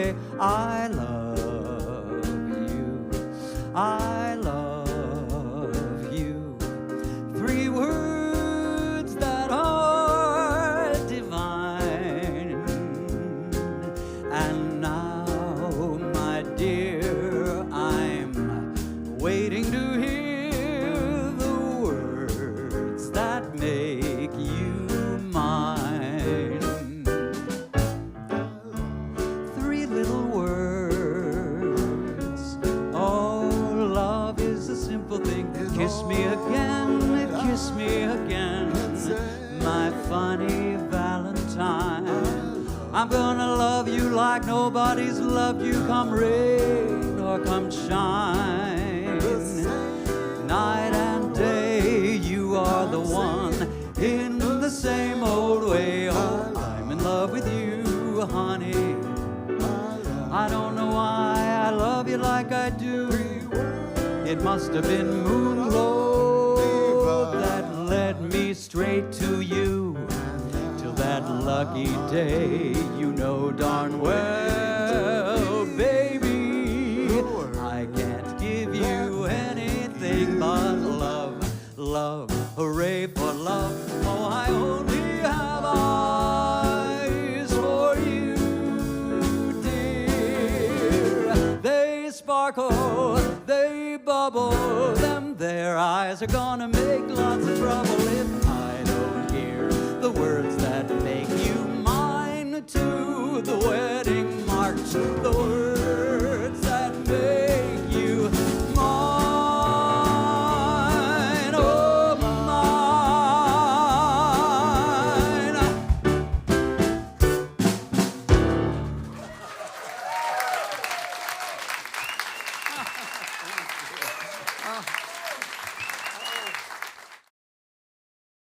say, I love you, I love you. 3 words that are divine. And now, my dear, I'm waiting to hear the words that make you mine. 3 little words. Oh, love is a simple thing. Kiss me again, kiss me again, my funny Valentine. I'm gonna love you like nobody's loved you, come rain or come shine. Night and day, you are the one, in the same old way. Oh, I'm in love with you, honey. I don't know why I love you like I do. It must have been moon glow that led me straight to you. Till that lucky day, you know darn well, baby, I can't give you anything but love, love, hooray for love. Oh, I only have eyes for you, dear. They sparkle, they bubble, them their eyes are gonna make lots of trouble if